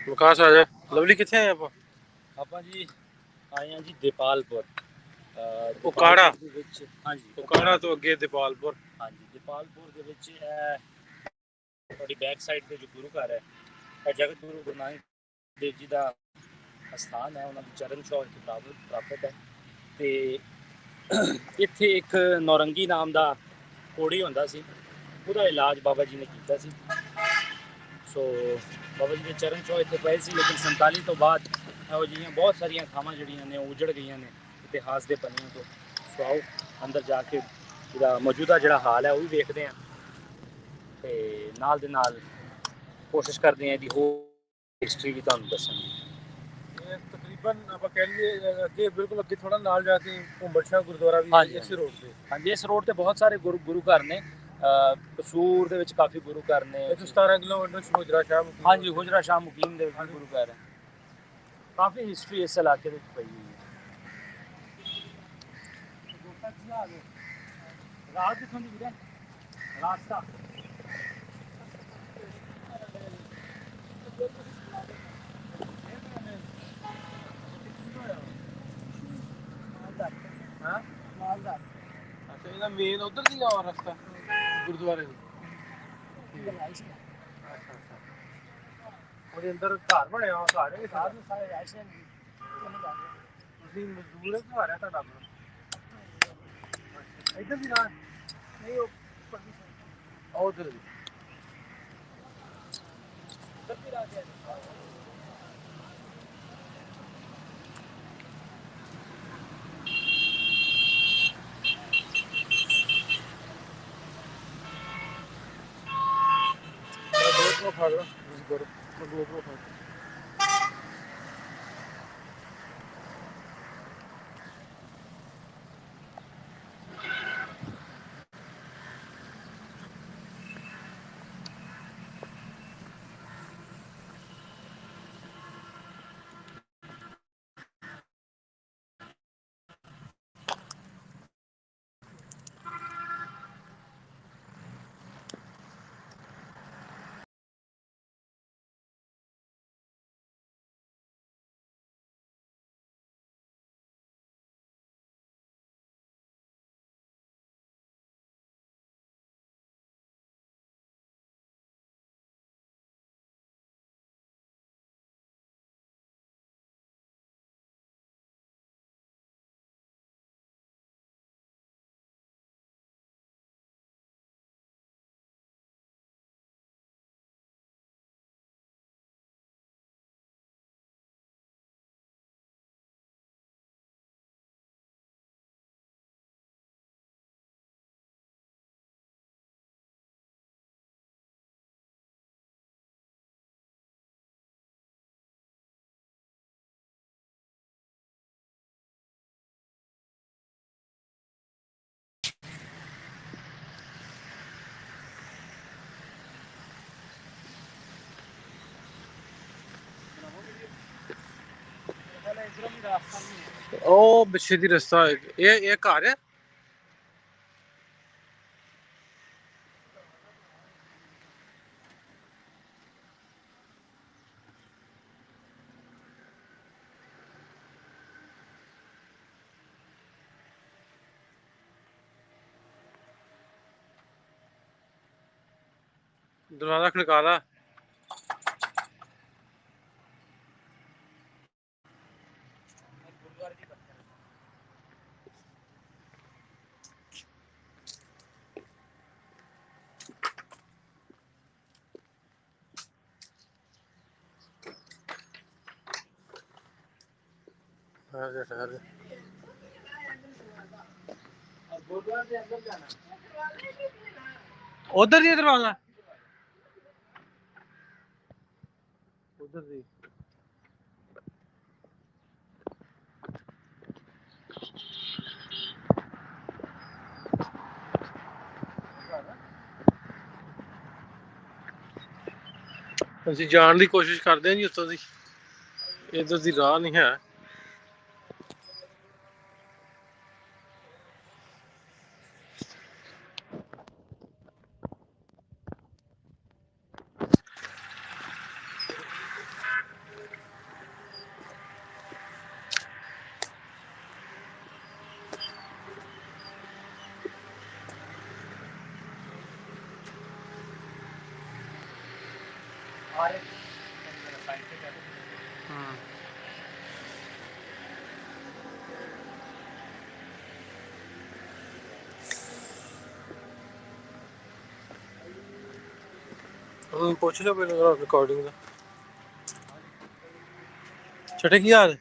ਵਿਕਾਸ ਆ ਜਾ। ਲਵਲੀ ਕਿੱਥੇ ਆਏ ਆਪਾਂ? ਆਪਾਂ ਜੀ ਆਏ ਹਾਂ ਜੀ ਦੀਪਾਲਪੁਰ। ਉਕਾੜਾ ਦੇ ਵਿੱਚ ਹਾਂਜੀ, ਉਕਾੜਾ ਤੋਂ ਅੱਗੇ ਦੀਪਾਲਪੁਰ। ਹਾਂਜੀ, ਦੀਪਾਲਪੁਰ ਦੇ ਵਿੱਚ ਤੁਹਾਡੀ ਬੈਕ ਸਾਈਡ ਤੇ ਜੋ ਗੁਰੂ ਘਰ ਹੈ, ਇਹ ਜਗਤ ਗੁਰੂ ਗੁਰੂ ਨਾਨਕ ਦੇਵ ਜੀ ਦਾ ਅਸਥਾਨ ਹੈ। ਉਹਨਾਂ ਦੀ ਚਰਨ ਛੋਹ ਇੱਥੇ ਪ੍ਰਾਪਤ ਹੈ। ਤੇ ਇੱਥੇ ਇੱਕ ਨੌਰੰਗੀ ਨਾਮ ਦਾ ਕੋੜੀ ਹੁੰਦਾ ਸੀ, ਉਹਦਾ ਇਲਾਜ ਬਾਬਾ ਜੀ ਨੇ ਕੀਤਾ ਸੀ। ਸੋ ਬਾਬਾ ਜੀ ਦੇ ਚਰਨ ਛੋਹ ਇੱਥੇ ਪਏ ਸੀ, ਲੇਕਿਨ 47 ਤੋਂ ਬਾਅਦ ਇਹੋ ਜਿਹੀਆਂ ਬਹੁਤ ਸਾਰੀਆਂ ਥਾਵਾਂ ਜਿਹੜੀਆਂ ਨੇ ਉਹ ਉਜੜ ਗਈਆਂ ਨੇ ਇਤਿਹਾਸ ਦੇ ਪੰਨਿਆਂ ਤੋਂ। ਸੋ ਆਓ ਅੰਦਰ ਜਾ ਕੇ ਇਹਦਾ ਮੌਜੂਦਾ ਜਿਹੜਾ ਹਾਲ ਹੈ ਉਹ ਵੀ ਵੇਖਦੇ ਹਾਂ, ਤੇ ਨਾਲ ਦੇ ਨਾਲ ਕੋਸ਼ਿਸ਼ ਕਰਦੇ ਹਾਂ ਇਹਦੀ ਹੋਰ ਹਿਸਟਰੀ ਵੀ ਤੁਹਾਨੂੰ ਦੱਸਣ ਦੀ। ਤਕਰੀਬਨ ਆਪਾਂ ਕਹਿ ਲਈਏ ਅੱਗੇ ਬਿਲਕੁਲ ਅੱਗੇ ਥੋੜਾ ਨਾਲ ਜਾ ਕੇ ਘੁੰਮਣ ਸ਼ਾਹ ਗੁਰਦੁਆਰਾ ਵੀ ਇਸੇ ਰੋਡ ਤੇ। ਹਾਂਜੀ, ਇਸ ਰੋਡ ਤੇ ਬਹੁਤ ਸਾਰੇ ਗੁਰੂ ਘਰ ਨੇ। ਕਸੂਰ ਦੇ ਵਿੱਚ ਕਾਫੀ ਗੁਰੂ ਘਰ ਨੇ। 17 ਕਿਲੋਮੀਟਰ ਹੁਜਰਾ ਸ਼ਾਹ ਮੁਕੀਮ। ਹਾਂਜੀ, ਹੁਜਰਾ ਸ਼ਾਹ ਮੁਕੀਮ ਦੇ ਵਿੱਚ ਗੁਰੂ ਘਰ ਹੈ। ਕਾਫੀ ਹਿਸਟਰੀ ਇਸ ਇਲਾਕੇ ਵਿੱਚ ਪਈ ਹੋਈ ਹੈ। ਰਾਤ ਕਿੱਥੋਂ ਦੀ ਵੀਰੇ? ਰਾਸਤਾ ਮਾਲਦਾਰ। ਅੱਛਾ, ਇਹਦਾ ਮੇਨ ਉਧਰ ਦੀ ਆ ਰਸਤਾ ਗੁਰਦੁਆਰੇ ਦਾ। ਉਹਦੇ ਅੰਦਰ ਘਰ ਬਣਿਆ ਸਾਰੇ ਰਾਸ਼ਨ ਦੀ। ਤੁਸੀਂ ਮਜ਼ਦੂਰ ਹੈ, ਘਰ ਹੈ ਤੁਹਾਡਾ ਆਪਣਾ? ਇੱਧਰ ਵੀ ਰਾਹ ਨਹੀਂ, ਉਹ ਉਧਰ ਵੀ ਰਾਹ ਹੈ। GoPro ਫੜ ਲਾ, GoPro ਫੜ। ਉਹ ਪਿੱਛੇ ਦੀ ਰਸਤਾ ਇਹ ਘਰ ਹੈ। ਦਰਵਾਜ਼ਾ ਖੜਕਾ ਲਾ। उधर ही दरवाजा उधर ही। ਅਸੀਂ ਜਾਣ ਦੀ ਕੋਸ਼ਿਸ਼ ਕਰਦੇ ਹਾਂ ਜੀ ਉੱਥੋਂ ਦੀ। ਇੱਧਰ ਦੀ ਰਾਹ ਨਹੀਂ ਹੈ। आर एफ साइंटिफिक ਪੁੱਛ ਲਿਓ ਪਹਿਲਾਂ ਰਿਕਾਰਡਿੰਗ ਦਾ। ਛੋਟੇ ਕੀ ਹਾਲ?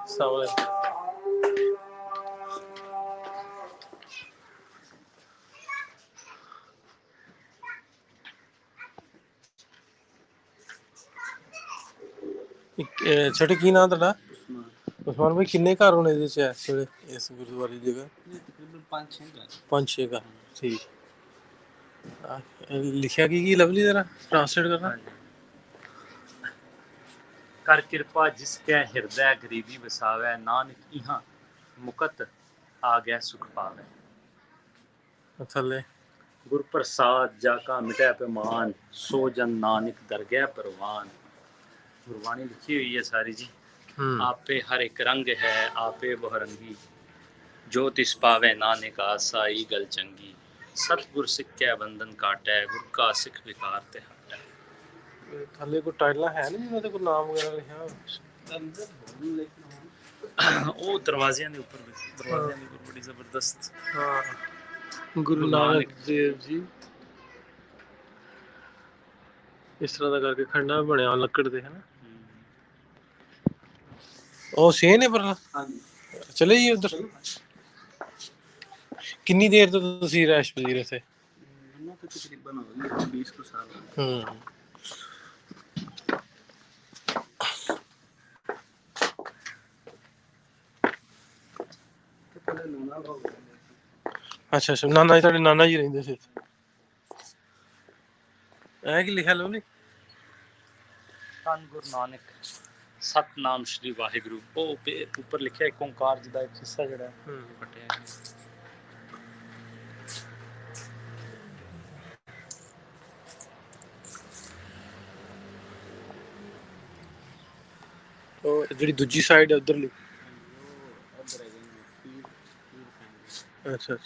ਸਾਹਮਣੇ ਛੋਟੇ ਕੀ ਨਾਮ ਤੁਹਾਡਾ? ਉਸਮਾਨ ਭਾਈ, ਕਿੰਨੇ ਘਰ ਹੋਣੇ ਇਹਦੇ ਚ ਇਸ ਵੇਲੇ ਇਸ ਗੁਰਦੁਆਰੇ ਦੀ ਜਗ੍ਹਾ? ਤਕਰੀਬਨ 5-6 5-6 ਘਰ। ਠੀਕ। ਲਿਖਿਆ ਕੀ ਲਵਲੀ ਜਰਾ ਟ੍ਰਾਂਸਲੇਟ ਕਰਨਾ। ਕਰ ਕਿਰਪਾ ਜਿਸ ਕੈ ਹਿਰਦੈ ਗਰੀਬੀ ਵਸਾਵੈ, ਨਾਨਕ ਇਹਾਂ ਮੁਕਤ ਆ ਗਿਆ ਸੁਖ ਪਾਵੈ। ਥੱਲੇ ਗੁਰ ਪ੍ਰਸਾਦ ਜਾ ਕਾ ਮਿਟੈ ਪੈਮਾਨ, ਸੋ ਜਨ ਨਾਨਕ ਦਰਗਹਿ ਪਰਵਾਨ। ਗੁਰਬਾਣੀ ਲਿਖੀ ਹੋਈ ਹੈ ਸਾਰੀ ਜੀ। ਆਪੇ ਹਰ ਇੱਕ ਰੰਗ ਹੈ ਆਪੇ ਬਹੁਰੰਗੀ, ਜੋ ਤਿਸ ਪਾਵੈ ਨਾਨਕ ਆਸਾਈ ਗਲ ਚੰਗੀ। ਸਤਿਗੁਰ ਸਿੱਖਿਆ ਬੰਧਨ ਕਾਟੈ, ਗੁਰ ਕਾ ਸਿੱਖ ਵਿਕਾਰ ਤੇ ਹਟੈ। ਥੱਲੇ ਕੋਈ ਟਾਈਟਲਾਂ ਹੈ ਨਹੀਂ ਜਿਹਨਾਂ ਤੇ ਕੋਈ ਨਾਮ ਵਗੈਰਾ ਲਿਖਿਆ? ਉਹ ਦਰਵਾਜ਼ਿਆਂ ਦੇ ਉੱਪਰ ਬੜੀ ਜ਼ਬਰਦਸਤ। ਹਾਂ, ਗੁਰੂ ਨਾਨਕ ਦੇਵ ਜੀ ਇਸ ਤਰ੍ਹਾਂ ਦਾ ਕਰਕੇ ਖੰਡਾ ਬਣਿਆ ਲੱਕੜ ਦੇ, ਹੈ ਨਾ? ਉਹ ਸੇਨ ਨੇ ਪਰ ਚਲੇ ਜੀ ਉਧਰ। ਕਿੰਨੀ ਦੇਰ ਤੋਂ ਤੁਸੀਂ ਰਹਿਸ਼ ਪਜ਼ੀਰ ਇੱਥੇ? ਤਕਰੀਬਨ ਹੋ ਗਏ 20 ਸਾਲ। ਅੱਛਾ ਅੱਛਾ, ਨਾਨਾ ਜੀ ਤੁਹਾਡੇ ਨਾਨਾ ਜੀ ਰਹਿੰਦੇ ਸੀ। ਐ ਕੀ ਲਿਖਿਆ ਲਓ ਨੀ? ਧੰਨ ਗੁਰੂ ਨਾਨਕ ਸਤਨਾਮ ਸ਼੍ਰੀ ਵਾਹਿਗੁਰੂ। ਉਹ ਉੱਪਰ ਲਿਖਿਆ ਇੱਕ ਓਂਕਾਰ ਜੀ ਦਾ ਇੱਕ ਹਿੱਸਾ ਜਿਹੜਾ ਕੱਟਿਆ। ਉਹ ਜਿਹੜੀ ਦੂਜੀ ਸਾਈਡ ਹੈ ਉਧਰਲੀ। ਅੱਛਾ ਅੱਛਾ,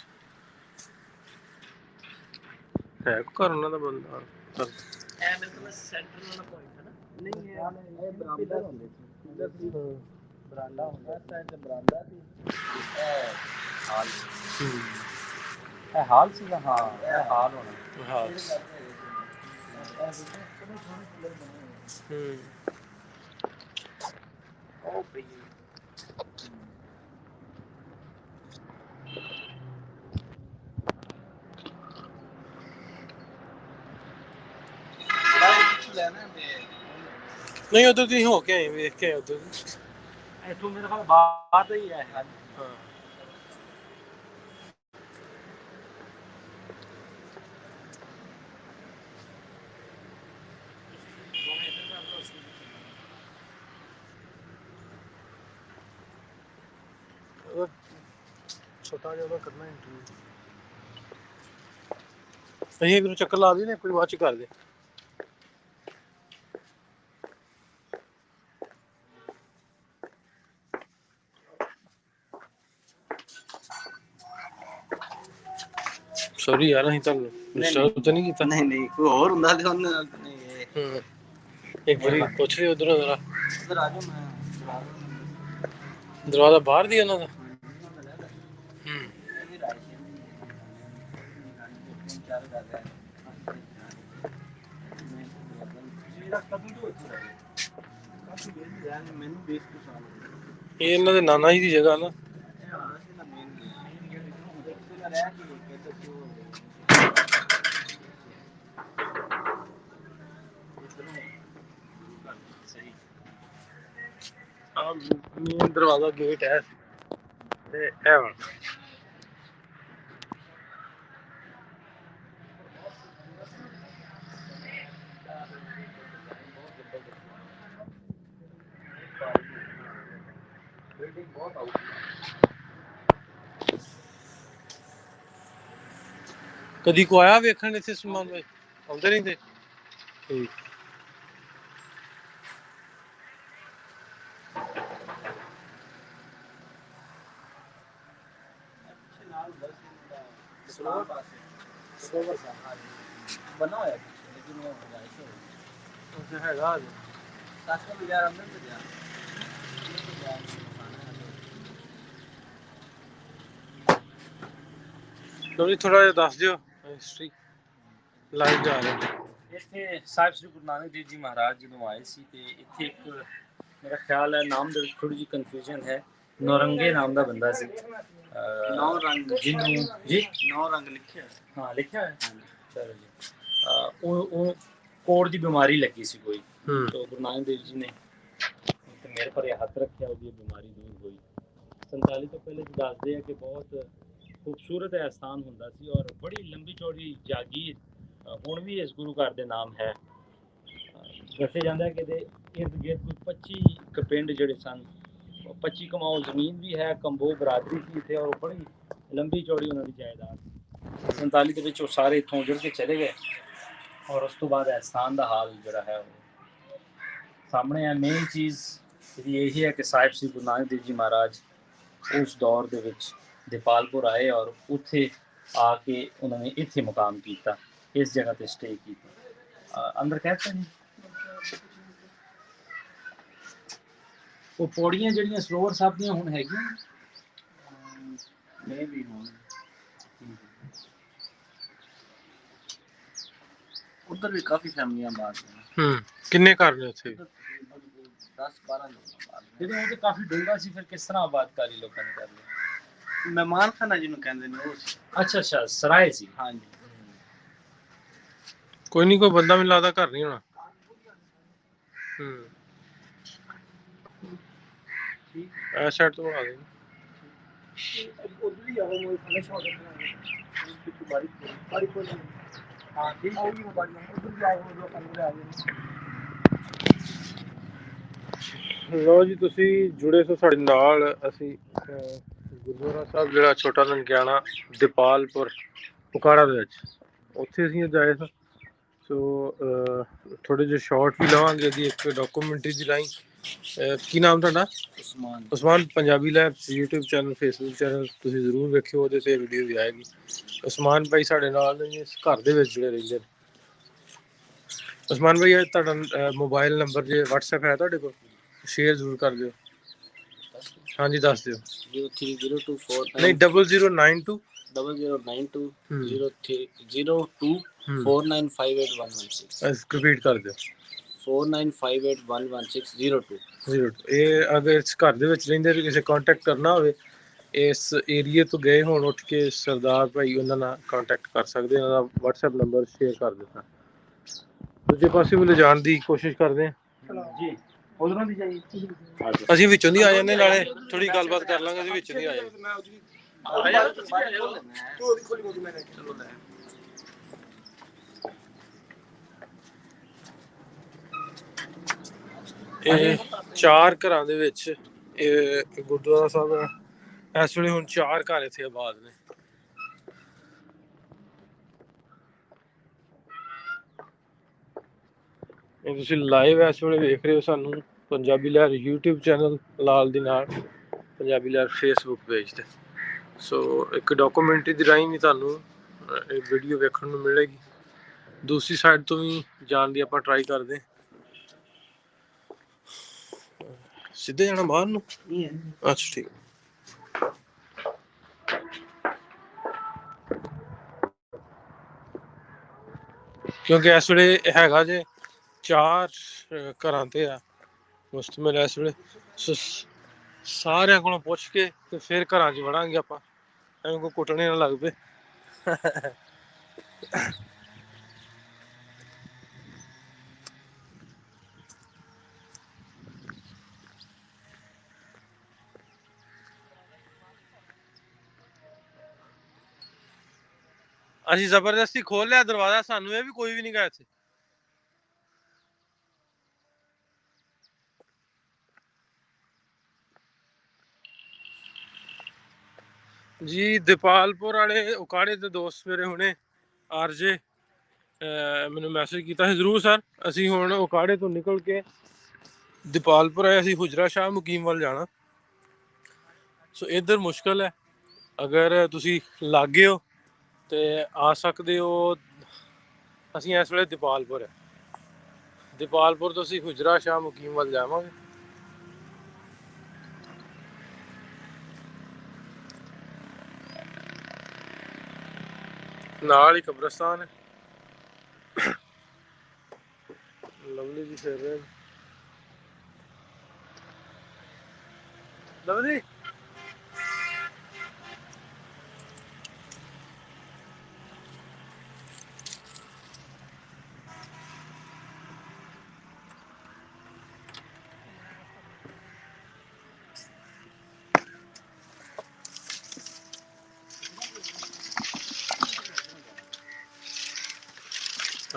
ਹੈ ਘਰ ਉਹਨਾਂ ਦਾ ਬੰਦਾ? ਇਹ ਬਿਲਕੁਲ ਸੈਂਟਰ ਵਾਲਾ ਪੁਆਇੰਟ ਹੈ ਨਾ? ਨਹੀਂ, ਇਹ ਬਰਾਮਦਾ ਹੁੰਦੇ ਸੀ। ਬਰਾਂਡਾ ਹੁੰਦਾ ਸਾਈਡ ਤੇ, ਬਰਾਂਡਾ ਸੀ। ਇਹ ਹਾਲ ਸੀ। ਇਹ ਹਾਲ ਸੀਗਾ। ਹਾਂ, ਇਹ ਹਾਲ ਹੋਣਾ। ਹਾਲ। ਉਹ ਪਈ ਨਹੀਂ, ਉਧਰ ਤੁਸੀਂ ਹੋ ਕੇ ਆਏ, ਵੇਖ ਕੇ ਆਏ ਉਧਰ। ਇੱਥੋਂ ਮੇਰੇ ਖਿਆਲ ਬਾਹਰ ਦਾ ਹੀ ਹੈ। ਹਾਂ, ਛੋਟਾ ਜਿਹਾ ਉਹਦਾ ਕਰਨਾ ਇੰਟਰਵਿਊ। ਅਸੀਂ ਇੱਕ ਚੱਕਰ ਲਾ ਦਈਏ, ਕੋਈ ਬਾਅਦ ਚ ਕਰਦੇ। ਸੌਰੀ ਯਾਰ, ਅਸੀਂ ਤੁਹਾਨੂੰ ਡਿਸਟਰਬ ਤਾਂ ਨਹੀਂ ਕੀਤਾ? ਨਹੀਂ, ਕੋਈ ਹੋਰ ਹੁੰਦਾ ਤੇ ਉਹਨੇ ਨਾਲ ਨਹੀਂ। ਇੱਕ ਵਾਰੀ ਪੁੱਛ ਲਿਓ ਉਧਰੋਂ ਜਰਾ। ਉਧਰ ਆ ਜਾਓ। ਮੈਂ ਦਰਵਾਜ਼ਾ ਬਾਹਰ ਦੀ ਉਹਨਾਂ ਦਾ। ਇਹ ਇਹਨਾਂ ਦੇ ਨਾਨਾ ਜੀ ਦੀ ਜਗ੍ਹਾ ਨਾ। ਮੇਨ ਦਰਵਾਜ਼ਾ ਗੇਟ ਹੈ ਤੇ ਇਹ ਵਾ। ਕਦੀ ਕੋ ਆਇਆ ਵੇਖਣ ਇੱਥੇ ਸਮਾਨ? ਆਉਂਦੇ ਰਹਿੰਦੇ? ਠੀਕ। सरोवर सरोवर सा हाँ जी बना हुआ है पीछे लेकिन वो गुंजाइश है ਉੱਥੇ ਹੈਗਾ ਅਜੇ। दस का बाजार अंदर से गया ਲਓ ਜੀ ਥੋੜਾ ਜਿਹਾ ਦੱਸ ਦਿਓ ਹਿਸਟਰੀ ਲਾਈਵ ਜਾ ਰਹੇ। ਇੱਥੇ ਸਾਹਿਬ ਸ੍ਰੀ ਗੁਰੂ ਨਾਨਕ ਦੇਵ ਜੀ ਮਹਾਰਾਜ ਜਦੋਂ ਆਏ ਸੀ ਤੇ ਇੱਥੇ ਇੱਕ ਮੇਰਾ ਖਿਆਲ ਹੈ ਨਾਮ ਦੇ ਵਿੱਚ ਥੋੜੀ ਜਿਹੀ ਕਨਫਿਊਜ਼ਨ ਹੈ ਨੌਰੰਗੇ ਨਾਮ ਦਾ ਬੰਦਾ ਸੀ ਨੌ ਰੰਗ ਜਿਹਨੂੰ ਜੀ ਨੌ ਰੰਗ ਲਿਖਿਆ ਹਾਂ ਲਿਖਿਆ ਹੈ ਚਲੋ ਜੀ ਉਹ ਕੋੜ ਦੀ ਬਿਮਾਰੀ ਲੱਗੀ ਸੀ ਕੋਈ तो गुरु नानक देव जी ने मेरे पर हथ रखा ਉਹਦੀ ਬਿਮਾਰੀ ਦੂਰ ਹੋਈ 47 ਤੋਂ ਪਹਿਲੇ ਦੱਸਦੇ ਆ ਕਿ ਬਹੁਤ ਖੂਬਸੂਰਤ ਹੈ ਸਥਾਨ ਹੁੰਦਾ ਸੀ ਔਰ ਬੜੀ ਲੰਬੀ ਚੌੜੀ ਜਾਗੀਰ ਹੁਣ ਵੀ ਇਸ ਗੁਰੂ ਘਰ ਦੇ ਨਾਮ ਹੈ ਦੱਸਿਆ ਜਾਂਦਾ ਕਿ ਇਹਦੇ ਇਰਦ ਗਿਰਦ ਕੋਈ 25 ਕੁ ਪਿੰਡ ਜਿਹੜੇ ਸਨ 25 ਕਮਾਓ ਜ਼ਮੀਨ ਵੀ ਹੈ ਕੰਬੋ ਬਰਾਦਰੀ ਸੀ ਇੱਥੇ ਔਰ ਬੜੀ ਲੰਬੀ ਚੌੜੀ ਉਹਨਾਂ ਦੀ ਜਾਇਦਾਦ 47 ਦੇ ਵਿੱਚ ਉਹ ਸਾਰੇ ਇੱਥੋਂ ਜੁੜ ਕੇ ਚਲੇ ਗਏ ਔਰ ਉਸ ਤੋਂ ਬਾਅਦ ਇਸ ਸਥਾਨ ਦਾ ਹਾਲ ਜਿਹੜਾ ਹੈ ਸਾਹਮਣੇ ਹੈ ਮੇਨ ਚੀਜ਼ ਜਿਹੜੀ ਇਹ ਹੈ ਕਿ ਸਾਹਿਬ ਸ੍ਰੀ ਗੁਰੂ ਨਾਨਕ ਦੇਵ ਜੀ ਮਹਾਰਾਜ ਉਸ ਦੌਰ ਦੇ ਵਿੱਚ ਦੀਪਾਲਪੁਰ ਆਏ ਔਰ ਉੱਥੇ ਆ ਕੇ ਉਹਨਾਂ ਨੇ ਇੱਥੇ ਮੁਕਾਮ ਕੀਤਾ ਇਸ ਜਗ੍ਹਾ ਤੇ ਸਟੇ ਕੀਤਾ ਅੰਦਰ ਕਹਿੰਦੇ ਨੇ ਉਹ ਪੌੜੀਆਂ ਜਿਹੜੀਆਂ ਸਰੋਵਰ ਸਾਹਿਬ ਦੀਆਂ ਹੁਣ ਹੈਗੀਆਂ ਮੈਂ ਵੀ ਹੁਣ ਉਧਰ ਵੀ ਕਾਫੀ ਫੈਮਲੀਆਂ ਬਾਹਰ ਨੇ ਕਿੰਨੇ ਘਰ ਨੇ ਉੱਥੇ 10-12 ਲੋਕ ਜਦੋਂ ਉਹ ਤੇ ਕਾਫੀ ਡੂੰਘਾ ਸੀ ਫਿਰ ਕਿਸ ਤਰ੍ਹਾਂ ਆਬਾਦਕਾਰੀ ਲੋਕਾਂ ਨੇ ਕਰ ਲਈ ਮਹਿਮਾਨ ਖਾਨਾ ਜਿਹਨੂੰ ਕਹਿੰਦੇ ਨੇ ਉਹ ਅੱਛਾ ਸਰਾਏ ਸੀ ਹਾਂਜੀ ਕੋਈ ਨਹੀਂ ਕੋਈ ਬੰਦਾ ਮੈਨੂੰ ਲੱਗਦਾ ਘਰ ਨਹੀਂ ਹੋਣਾ ਠੀਕ ਐ ਸਾਈਡ ਤੋਂ ਬਣਾ ਦੇ ਉਧਰ ਹੀ ਆਵੇ ਮੋਈ ਖਾਣੇ ਸ਼ੌਕ ਹੈ ਬਾਰੀ ਕੋਲ ਹਾਂ ਠੀਕ ਹੋਗੀ ਬਾਰੀ ਉਧਰ ਵੀ ਆਵੇ ਲੋਕਾਂ ਨੂੰ ਆ ਗਏ ਲਓ ਜੀ ਤੁਸੀਂ ਜੁੜੇ ਸੋ ਸਾਡੇ ਨਾਲ ਅਸੀਂ ਗੁਰਦੁਆਰਾ ਸਾਹਿਬ ਜਿਹੜਾ ਛੋਟਾ ਨਨਕਿਆਣਾ ਦੀਪਾਲਪੁਰ ਉਕਾੜਾ ਦੇ ਵਿੱਚ ਉੱਥੇ ਅਸੀਂ ਜਾਏ ਸਾਂ ਸੋ ਥੋੜੇ ਜਿਹੇ ਸ਼ਾਰਟ ਵੀ ਲਵਾਂਗੇ ਇਹਦੀ ਇੱਕ ਡਾਕੂਮੈਂਟਰੀ ਦੀ ਲਾਈਨ ਕੀ ਨਾਮ ਤੁਹਾਡਾ Usman Punjabi lab YouTube channel Facebook channel ਤੁਸੀਂ ਜ਼ਰੂਰ ਵੇਖਿਓ ਉਹਦੇ ਤੇ ਵੀਡੀਓ ਵੀ ਆਏਗੀ ਉਸਮਾਨ ਭਾਈ ਸਾਡੇ ਨਾਲ ਨੇ ਇਸ ਘਰ ਦੇ ਵਿੱਚ ਜਿਹੜੇ ਰਹਿੰਦੇ ਨੇ ਉਸਮਾਨ ਭਾਈ ਤੁਹਾਡਾ ਮੋਬਾਈਲ ਨੰਬਰ ਜੇ WhatsApp ਹੈ ਤੁਹਾਡੇ ਕੋਲ शेयर जरूर कर दियो हाँ जी दस दियो 030249 नहीं 0092 0092 02 4958 रिपीट कर दियो 4958 116 ਇਹ ਅਗਰ ਇਸ ਘਰ ਦੇ ਵਿੱਚ ਰਹਿੰਦੇ ਤੇ ਕਿਸੇ ਕੰਟੈਕਟ ਕਰਨਾ ਹੋਵੇ ਇਸ ਏਰੀਏ ਤੋਂ ਗਏ ਹੋਣ ਉੱਠ ਕੇ ਸਰਦਾਰ ਭਾਈ ਉਹਨਾਂ ਨਾਲ ਕੰਟੈਕਟ ਕਰ ਸਕਦੇ ਉਹਨਾਂ ਦਾ WhatsApp ਨੰਬਰ ਸ਼ੇਅਰ ਕਰ ਦਿੱਤਾ ਦੂਜੇ ਪਾਸੇ ਵੀ ਲਿਜਾਣ ਦੀ ਕੋਸ਼ਿਸ਼ ਕਰਦੇ ਹਾਂ ਜੀ ਉਧਰੋਂ ਦੀ ਜਾਈਏ ਅਸੀਂ ਵਿੱਚੋਂ ਦੀ ਆ ਜਾਂਦੇ ਨਾਲੇ ਥੋੜੀ ਗੱਲਬਾਤ ਕਰ ਲਾਂਗੇ ਅਸੀਂ ਵਿੱਚੋਂ ਦੀ ਆ ਜਾਂਦੇ ਇਹ ਚਾਰ ਘਰਾਂ ਦੇ ਵਿੱਚ ਇਹ ਗੁਰਦੁਆਰਾ ਸਾਹਿਬ ਇਸ ਵੇਲੇ ਹੁਣ ਚਾਰ ਘਰ ਇੱਥੇ ਆਬਾਦ ਨੇ ਇਹ ਤੁਸੀਂ ਲਾਈਵ ਇਸ ਵੇਲੇ ਵੇਖ ਰਹੇ ਹੋ ਸਾਨੂੰ ਪੰਜਾਬੀ ਲਹਿਰ YouTube ਚੈਨਲ ਨਾਲ ਦੀ ਨਾਲ ਪੰਜਾਬੀ ਲਹਿਰ Facebook ਪੇਜ ਤੇ ਸੋ ਇੱਕ ਡਾਕੂਮੈਂਟਰੀ ਦੀ ਰਾਹੀਂ ਵੀ ਤੁਹਾਨੂੰ ਇਹ ਵੀਡੀਓ ਵੇਖਣ ਨੂੰ ਮਿਲੇਗੀ ਦੂਸਰੀ ਸਾਈਡ ਤੋਂ ਵੀ ਜਾਣ ਦੀ ਆਪਾਂ ਟਰਾਈ ਕਰਦੇ ਸਿੱਧੇ ਜਾਣਾ ਬਾਹਰ ਨੂੰ ਅੱਛਾ ਠੀਕ ਕਿਉਂਕਿ ਇਸ ਵੇਲੇ ਹੈਗਾ ਜੇ ਚਾਰ ਘਰਾਂ ਤੇ ਆ ਮੁਸ਼ਤਮਿਲ ਇਸ ਵੇਲੇ ਸਾਰਿਆਂ ਕੋਲੋਂ ਪੁੱਛ ਕੇ ਤੇ ਫਿਰ ਘਰਾਂ 'ਚ ਵੜਾਂਗੇ ਆਪਾਂ ਐਵੇਂ ਕੋਈ ਕੁੱਟਣੇ ਨਾ ਲੱਗ ਪਏ ਅਸੀਂ ਜ਼ਬਰਦਸਤੀ ਖੋਲ ਲਿਆ ਦਰਵਾਜ਼ਾ ਸਾਨੂੰ ਇਹ ਵੀ ਕੋਈ ਵੀ ਨਹੀਂ ਗਾ ਇੱਥੇ ਜੀ ਦੀਪਾਲਪੁਰ ਵਾਲੇ ਉਕਾੜੇ ਦੇ ਦੋਸਤ ਮੇਰੇ ਹੁਣੇ ਆਰਜੇ ਮੈਨੂੰ ਮੈਸੇਜ ਕੀਤਾ ਸੀ ਜ਼ਰੂਰ ਸਰ ਅਸੀਂ ਹੁਣ ਉਕਾੜੇ ਤੋਂ ਨਿਕਲ ਕੇ ਦੀਪਾਲਪੁਰ ਆਏ ਅਸੀਂ ਹੁਜਰਾ ਸ਼ਾਹ ਮੁਕੀਮ ਵੱਲ ਜਾਣਾ ਸੋ ਇੱਧਰ ਮੁਸ਼ਕਲ ਹੈ ਅਗਰ ਤੁਸੀਂ ਲਾਗੇ ਹੋ ਤੇ ਆ ਸਕਦੇ ਹੋ। ਅਸੀਂ ਇਸ ਵੇਲੇ ਦੀਪਾਲਪੁਰ ਹੈ। ਦੀਪਾਲਪੁਰ ਤੋਂ ਅਸੀਂ ਹੁਜਰਾ ਸ਼ਾਹ ਮੁਕੀਮ ਵੱਲ ਜਾਵਾਂਗੇ। ਨਾਲ ਹੀ ਕਬਰਸਤਾਨ ਹੈ। ਲਵਲੀ ਜੀ ਫਿਰ ਰਹੇ ਲਵਲੀ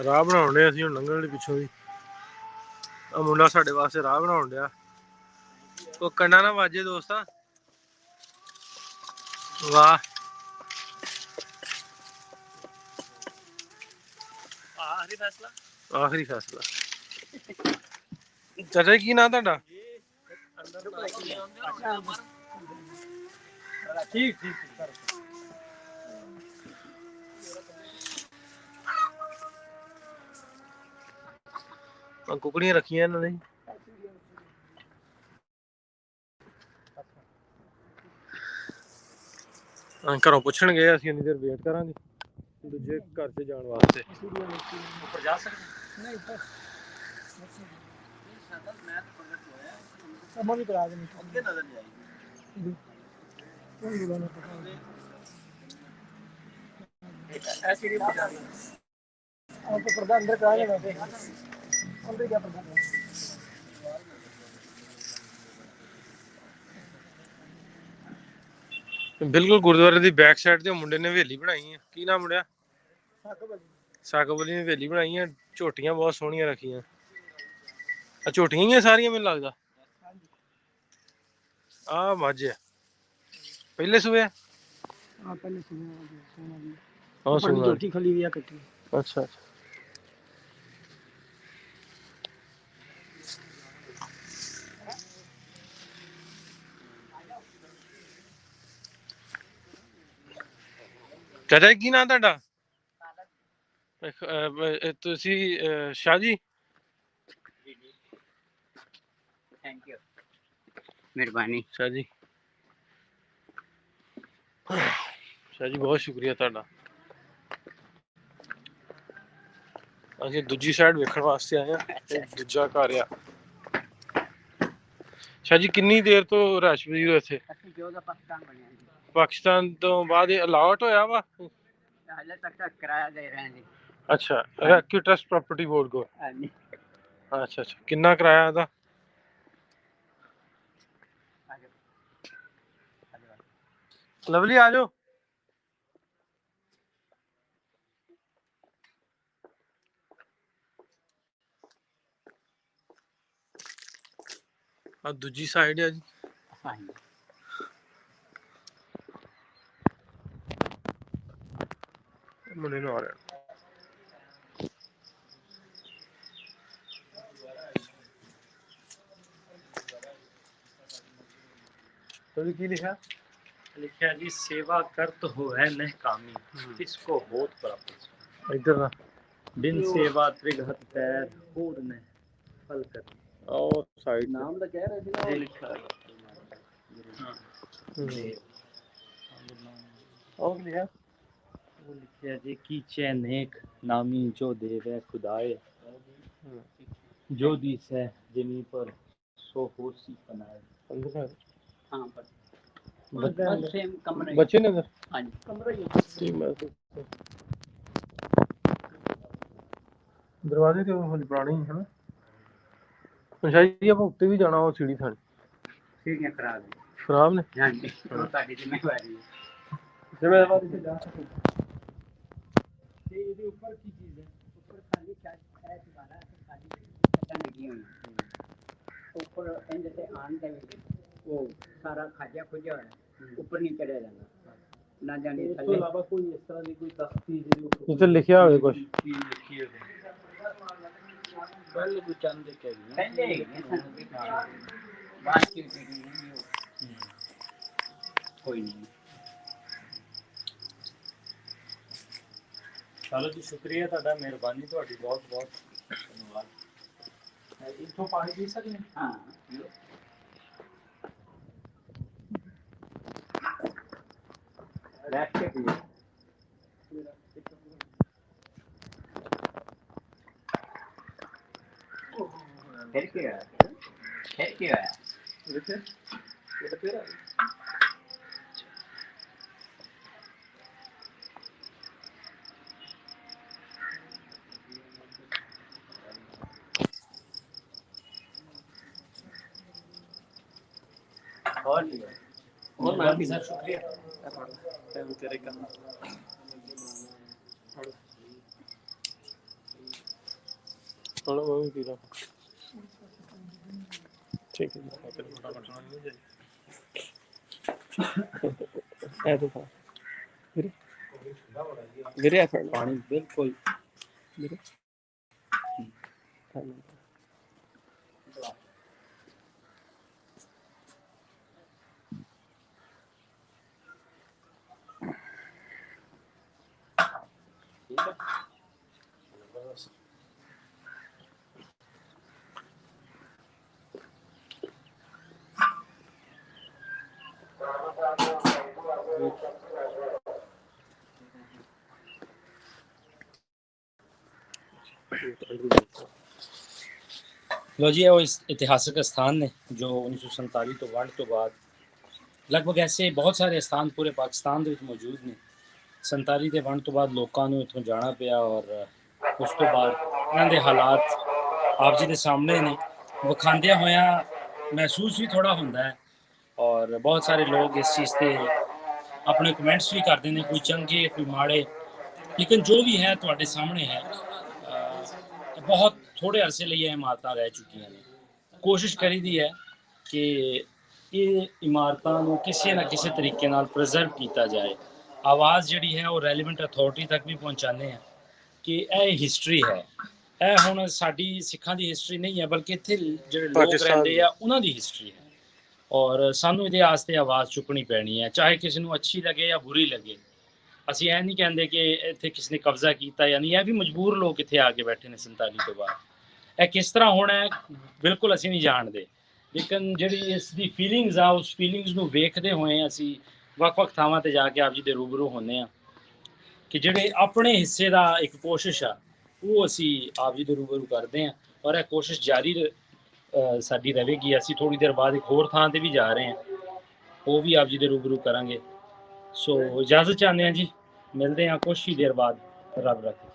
ਰਾਹ ਬਣਾਉਣ ਡਿਆ। ਅਸੀਂ ਹੁਣ ਲੰਘਣ ਦੇ ਪਿੱਛੋਂ ਦੀ ਆ ਮੁੰਡਾ ਸਾਡੇ ਵਾਸਤੇ ਰਾਹ ਬਣਾਉਣ ਡਿਆ। ਉਹ ਕੰਨਾ ਨਾ ਵਾਜੇ ਦੋਸਤਾ। ਵਾਹ ਆਖਰੀ ਫੈਸਲਾ। ਆਖਰੀ ਫੈਸਲਾ। ਚਾਚਾ ਜੀ ਕੀ ਨਾਂ ਤੁਹਾਡਾ? ਠੀਕ ਠੀਕ ਕੁਕੜੀਆਂ ਰੱਖੀਆਂ ਇਹਨਾਂ ਨੇ। ਘਰੋਂ ਪੁੱਛਣਗੇ, ਅਸੀਂ ਇੰਨੀ ਦੇਰ ਵੇਟ ਕਰਾਂਗੇ ਦੂਜੇ ਘਰ 'ਚ ਜਾਣ ਵਾਸਤੇ। ਉੱਪਰ ਜਾ ਸਕਦੇ ਨਹੀਂ ਮੈਂ ਵੀ ਕਰਾ ਦੇਣੀ ਅੱਗੇ ਨਜ਼ਰ ਨਹੀਂ ਆਏਗੀ। ऐसी नहीं पहुंचा आप तो पर्दा अंदर करा लेना अंदर क्या पर्दा ਬਿਲਕੁਲ ਗੁਰਦੁਆਰੇ ਦੀ ਬੈਕ ਸਾਈਡ ਤੇ ਮੁੰਡੇ ਨੇ ਹਵੇਲੀ ਬਣਾਈ ਹੈ। ਕੀ ਨਾਮ ਮੁੰਡਿਆ? ਸਾਕੋਬਲੀ ਨੇ ਹਵੇਲੀ ਬਣਾਈ ਹੈ। ਝੋਟੀਆਂ ਬਹੁਤ ਸੋਹਣੀਆਂ ਰੱਖੀਆਂ। ਆ ਝੋਟੀਆਂ ਹੀ ਆ ਸਾਰੀਆਂ ਮੈਨੂੰ ਲੱਗਦਾ। ਆ ਮੱਝ ਆ ਪਹਿਲੇ ਸੂਏ। हां पहले सुना ਹਾਂ पानी ਸੁਣਾ। झोटी खली हुई है कट्टी। ਅੱਛਾ ਅੱਛਾ। ਚਾਚਾ ਜੀ ਕੀ ਨਾਂ ਤੁਹਾਡਾ? ਤੁਸੀਂ ਸ਼ਾਹ ਜੀ। थैंक यू मेहरबानी ਸ਼ਾਹ ਜੀ। ਸ਼ਾਹ ਜੀ ਬਹੁਤ ਸ਼ੁਕਰੀਆ ਤੁਹਾਡਾ। ਅਸੀਂ ਦੂਜੀ ਸਾਈਡ ਵੇਖਣ ਵਾਸਤੇ ਆਏ ਆ। ਦੂਜਾ ਘਰ ਆ। ਸ਼ਾਹ ਜੀ ਕਿੰਨੀ ਦੇਰ ਤੋਂ ਰਸ਼ ਵੀ ਇੱਥੇ? ਅਸੀਂ ਜੋ ਦਾ ਪਾਕਿਸਤਾਨ ਬਣਿਆ ਜੀ। ਪਾਕਿਸਤਾਨ ਤੋਂ ਬਾਅਦ ਇਹ ਅਲਾਟ ਹੋਇਆ ਵਾ? ਹਾਲੇ ਤੱਕ ਤਾਂ ਕਿਰਾਇਆ ਦੇ ਰਹੇ ਹਾਂ ਜੀ। ਅੱਛਾ ਰੈਸਕਿਊ ਟਰਸਟ ਪ੍ਰਾਪਰਟੀ ਬੋਰਡ ਕੋ। ਹਾਂਜੀ ਅੱਛਾ ਅੱਛਾ। ਕਿੰਨਾ ਕਿਰਾਇਆ ਇਹਦਾ? ਲਵਲੀ ਆ ਜਾਓ। ਆ ਦੂਜੀ ਸਾਈਡ ਆ ਜੀ। ਹਾਂਜੀ ਮੁੰਡੇ ਨੂੰ ਆ ਰਿਹਾ। ਤੁਸੀਂ ਕੀ ਲਿਖਿਆ? लिखा जी सेवा करत हो है नहकामी इसको होत प्राप्त ਇੱਧਰ ਦਾ बिन सेवा त्रिघत पैर होर ने फल कर ਉਹ ਸਾਈਡ नाम तो कह रहे थे लिखा ਉਹ ਲਿਖਿਆ। वो लिखा जी कीचे नेक नामी जो देवे खुदाए जो दिस है जमी पर सो होसी बनाए। अंदर हाँ पर सेम कमरा बच्चे ने हाँ जी कमरा ही दरवाजे ਤੇ ਉਹ ਪੁਰਾਣੀ ਹੈ ਨਾ। ਸ਼ਾਇਦ ਆਪਾਂ ਉੱਤੇ ਵੀ ਜਾਣਾ। ਉਹ ਸੀੜੀ ਥਾਣੀ सीढ़ियाँ खराब है। ਖਰਾਬ ਨੇ। हाँ जी वो साड़ी जिम्मेवारी है। ਜ਼ਿੰਮੇਵਾਰੀ ਤੇ ਜਾ ਸਕਦੇ। ये ऊपर की चीज है ऊपर खाली शायद ऐसे वाला खाली लगी हुई ऊपर इंज से आन दे वो सारा खाजा खुजा है ऊपर नहीं चढ़ा जाता ना जाने ਇਸ ਤੋਂ थल्ले ਇਲਾਵਾ ਕੋਈ ਇਸ ਤਰ੍ਹਾਂ ਦੀ ਕੋਈ ਤਖਤੀ ਜਿਹੜੀ ਜਿੱਥੇ ਲਿਖਿਆ ਹੋਵੇ ਕੁਝ चीज लिखी है पहले भी चंद के पहले बात की कोई नहीं ਚਲੋ ਜੀ, ਸ਼ੁਕਰੀਆ ਤੁਹਾਡਾ, ਮਿਹਰਬਾਨੀ ਤੁਹਾਡੀ, ਬਹੁਤ ਬਹੁਤ ਧੰਨਵਾਦ। ਇੱਥੋਂ ਪਾਣੀ ਪੀ ਸਕਦੇ ਹਾਂ? बैठ के पिए। फिर क्या है? फिर क्या है? और मेहरबानी सर, शुक्रिया। तेरे का थोड़ा वो भी पी लो। ठीक है, ऐ तो था गिरे पानी बिल्कुल गिरे। ठीक है। लो जी, वो इस इतिहासिक स्थान ने जो 1947 तो वंड तो बाद लगभग ऐसे बहुत सारे स्थान पूरे पाकिस्तान ਦੇ ਵਿੱਚ ਮੌਜੂਦ ਨੇ। 47 ਦੇ ਵੰਡ ਤੋਂ ਬਾਅਦ ਲੋਕਾਂ ਨੂੰ ਇੱਥੋਂ ਜਾਣਾ ਪਿਆ, ਔਰ ਉਸ ਤੋਂ ਬਾਅਦ ਇਹਨਾਂ ਦੇ ਹਾਲਾਤ ਆਪ ਜੀ ਦੇ ਸਾਹਮਣੇ ਨੇ। ਵਿਖਾਉਂਦਿਆਂ ਹੋਇਆਂ ਮਹਿਸੂਸ ਵੀ ਥੋੜ੍ਹਾ ਹੁੰਦਾ ਹੈ, ਔਰ ਬਹੁਤ ਸਾਰੇ ਲੋਕ ਇਸ ਚੀਜ਼ 'ਤੇ ਆਪਣੇ ਕਮੈਂਟਸ ਵੀ ਕਰਦੇ ਨੇ, ਕੋਈ ਚੰਗੇ ਕੋਈ ਮਾੜੇ, ਲੇਕਿਨ ਜੋ ਵੀ ਹੈ ਤੁਹਾਡੇ ਸਾਹਮਣੇ ਹੈ। ਬਹੁਤ ਥੋੜ੍ਹੇ ਅਰਸੇ ਲਈ ਇਹ ਇਮਾਰਤਾਂ ਰਹਿ ਚੁੱਕੀਆਂ ਨੇ। ਕੋਸ਼ਿਸ਼ ਕਰੀਦੀ ਹੈ ਕਿ ਇਹ ਇਮਾਰਤਾਂ ਨੂੰ ਕਿਸੇ ਨਾ ਕਿਸੇ ਤਰੀਕੇ ਨਾਲ ਪ੍ਰੀਜ਼ਰਵ ਕੀਤਾ ਜਾਏ। ਆਵਾਜ਼ ਜਿਹੜੀ ਹੈ ਉਹ ਰੈਲੀਵੈਂਟ ਅਥਾਰਟੀ ਤੱਕ ਵੀ ਪਹੁੰਚਾਉਂਦੇ ਹਾਂ ਕਿ ਇਹ ਹਿਸਟਰੀ ਹੈ। ਇਹ ਹੁਣ ਸਾਡੀ ਸਿੱਖਾਂ ਦੀ ਹਿਸਟਰੀ ਨਹੀਂ ਹੈ, ਬਲਕਿ ਇੱਥੇ ਜਿਹੜੇ ਲੋਕ ਰਹਿੰਦੇ ਆ ਉਹਨਾਂ ਦੀ ਹਿਸਟਰੀ ਹੈ, ਔਰ ਸਾਨੂੰ ਇਹਦੇ ਵਾਸਤੇ ਆਵਾਜ਼ ਚੁੱਕਣੀ ਪੈਣੀ ਹੈ, ਚਾਹੇ ਕਿਸੇ ਨੂੰ ਅੱਛੀ ਲੱਗੇ ਜਾਂ ਬੁਰੀ ਲੱਗੇ। ਅਸੀਂ ਇਹ ਨਹੀਂ ਕਹਿੰਦੇ ਕਿ ਇੱਥੇ ਕਿਸ ਨੇ ਕਬਜ਼ਾ ਕੀਤਾ ਜਾਂ ਨਹੀਂ, ਇਹ ਵੀ ਮਜਬੂਰ ਲੋਕ ਇੱਥੇ ਆ ਕੇ ਬੈਠੇ ਨੇ 47 ਤੋਂ ਬਾਅਦ। ਇਹ ਕਿਸ ਤਰ੍ਹਾਂ ਹੋਣਾ ਹੈ ਬਿਲਕੁਲ ਅਸੀਂ ਨਹੀਂ ਜਾਣਦੇ, ਲੇਕਿਨ ਜਿਹੜੀ ਇਸ ਦੀ ਫੀਲਿੰਗਸ ਆ, ਉਸ ਫੀਲਿੰਗਸ ਨੂੰ ਵੇਖਦੇ ਹੋਏ ਅਸੀਂ ਵੱਖ-ਵੱਖ ਥਾਵਾਂ 'ਤੇ ਜਾ ਕੇ ਆਪ ਜੀ ਦੇ ਰੂਬਰੂ ਹੁੰਦੇ ਹਾਂ ਕਿ ਜਿਹੜੇ ਆਪਣੇ ਹਿੱਸੇ ਦਾ ਇੱਕ ਕੋਸ਼ਿਸ਼ ਆ ਉਹ ਅਸੀਂ ਆਪ ਜੀ ਦੇ ਰੂਬਰੂ ਕਰਦੇ ਹਾਂ, ਔਰ ਇਹ ਕੋਸ਼ਿਸ਼ ਜਾਰੀ ਸਾਡੀ ਰਹੇਗੀ। ਅਸੀਂ ਥੋੜ੍ਹੀ ਦੇਰ ਬਾਅਦ ਇੱਕ ਹੋਰ ਥਾਂ 'ਤੇ ਵੀ ਜਾ ਰਹੇ ਹਾਂ, ਉਹ ਵੀ ਆਪ ਜੀ ਦੇ ਰੂਬਰੂ ਕਰਾਂਗੇ। ਸੋ ਇਜਾਜ਼ਤ ਚਾਹੁੰਦੇ ਹਾਂ ਜੀ, ਮਿਲਦੇ ਹਾਂ ਕੁਛ ਹੀ ਦੇਰ ਬਾਅਦ। ਰੱਬ ਰੱਖੇ।